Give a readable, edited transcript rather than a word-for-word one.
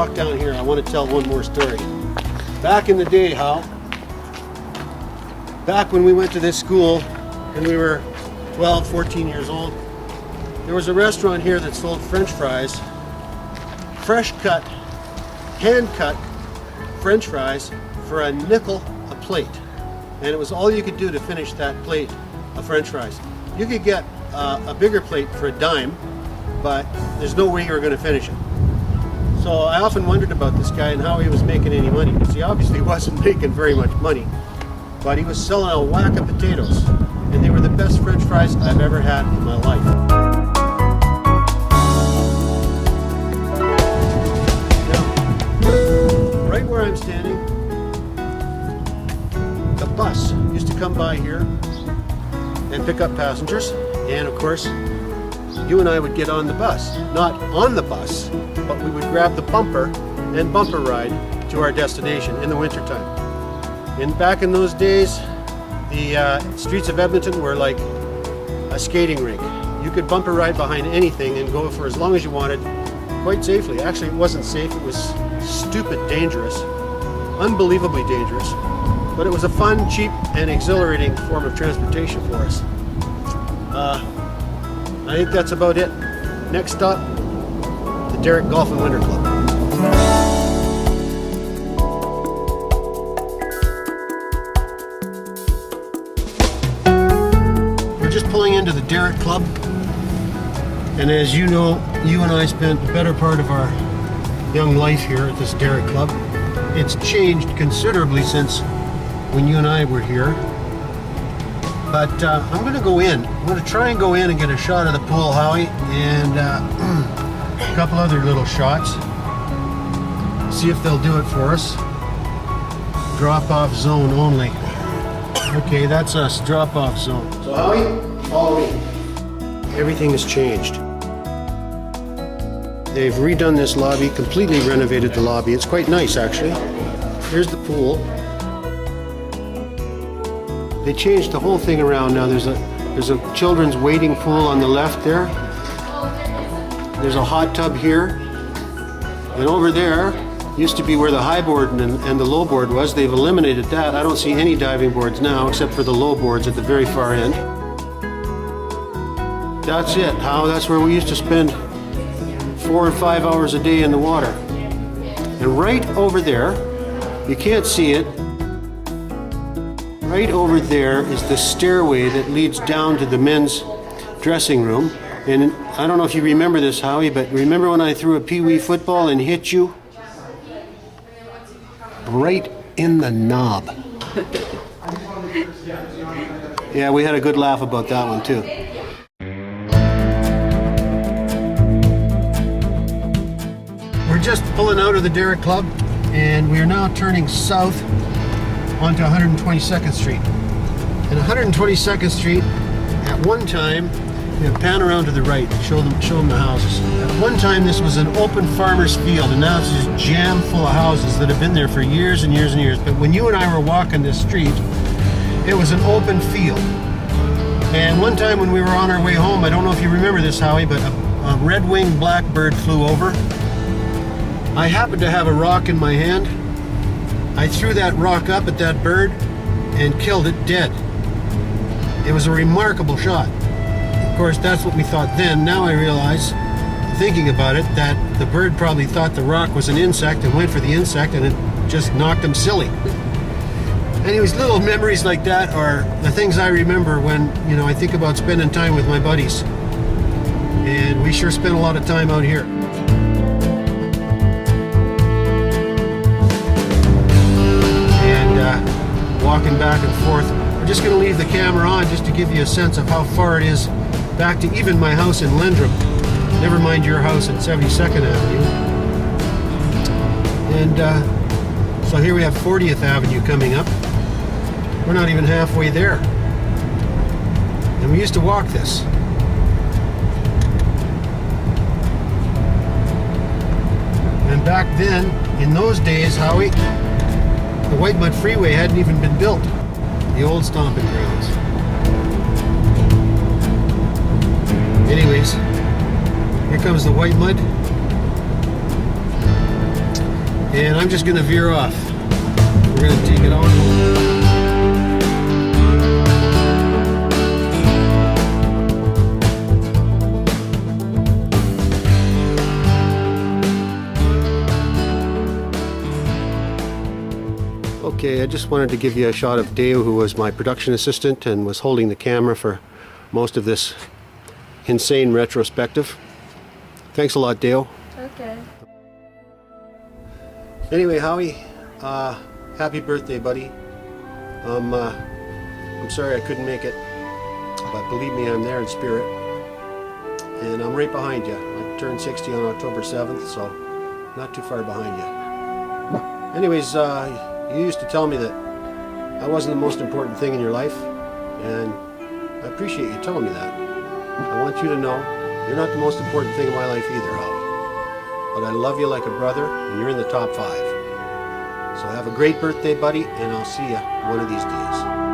walk down here, I want to tell one more story. Back in the day, back when we went to this school and we were 12, 14 years old, there was a restaurant here that sold French fries, fresh cut, hand cut French fries for a nickel a plate. And it was all you could do to finish that plate of French fries. You could get a bigger plate for a dime, but there's no way you were going to finish it. So I often wondered about this guy and how he was making any money, because he obviously wasn't making very much money, but he was selling a whack of potatoes, and they were the best French fries I've ever had in my life. Now, right where I'm standing, the bus used to come by here and pick up passengers, and of course, you and I would get on the bus. Not on the bus, but we would grab the bumper and bumper ride to our destination in the wintertime. And back in those days, the streets of Edmonton were like a skating rink. You could bumper ride behind anything and go for as long as you wanted, quite safely. Actually, it wasn't safe, it was stupid dangerous, unbelievably dangerous. But it was a fun, cheap, and exhilarating form of transportation for us. I think that's about it. Next stop, the Derrick Golf and Winter Club. We're just pulling into the Derrick Club, and as you know, you and I spent the better part of our young life here at this Derrick Club. It's changed considerably since when you and I were here. But I'm going to go in. I'm going to try and go in and get a shot of the pool, Howie, and a couple other little shots. See if they'll do it for us. Drop-off zone only. Okay, that's us, drop-off zone. So Howie, follow me. Everything has changed. They've redone this lobby, completely renovated the lobby. It's quite nice, actually. Here's the pool. They changed the whole thing around now. There's a children's wading pool on the left there. There's a hot tub here. And over there used to be where the high board and the low board was. They've eliminated that. I don't see any diving boards now except for the low boards at the very far end. That's it. That's where we used to spend 4 or 5 hours a day in the water. And right over there, you can't see it, right over there is the stairway that leads down to the men's dressing room. And I don't know if you remember this, Howie, but remember when I threw a pee-wee football and hit you? Right in the knob. Yeah, we had a good laugh about that one too. We're just pulling out of the Derrick Club, and we are now turning south onto 122nd Street. And 122nd Street, at one time, pan around to the right, show them the houses. At one time, this was an open farmer's field, and now it's just jam full of houses that have been there for years and years and years. But when you and I were walking this street, it was an open field. And one time when we were on our way home, I don't know if you remember this, Howie, but a red-winged blackbird flew over. I happened to have a rock in my hand. I threw that rock up at that bird and killed it dead. It was a remarkable shot. Of course, that's what we thought then. Now I realize, thinking about it, that the bird probably thought the rock was an insect and went for the insect, and it just knocked him silly. Anyways, little memories like that are the things I remember when, I think about spending time with my buddies. And we sure spent a lot of time out here. Walking back and forth. We're just going to leave the camera on just to give you a sense of how far it is back to even my house in Lendrum. Never mind your house at 72nd Avenue. And so here we have 40th Avenue coming up. We're not even halfway there. And we used to walk this. And back then, in those days, Howie, the White Mud Freeway hadn't even been built. The old stomping grounds. Anyways, here comes the White Mud. And I'm just going to veer off. We're going to take it on home. Okay, I just wanted to give you a shot of Deo, who was my production assistant and was holding the camera for most of this insane retrospective. Thanks a lot, Deo. Okay. Anyway, Howie, happy birthday, buddy. I'm sorry I couldn't make it, but believe me, I'm there in spirit. And I'm right behind you. I turned 60 on October 7th, so not too far behind you. Anyways, you used to tell me that I wasn't the most important thing in your life, and I appreciate you telling me that. I want you to know you're not the most important thing in my life either, Howie. But I love you like a brother, and you're in the top 5. So have a great birthday, buddy, and I'll see you one of these days.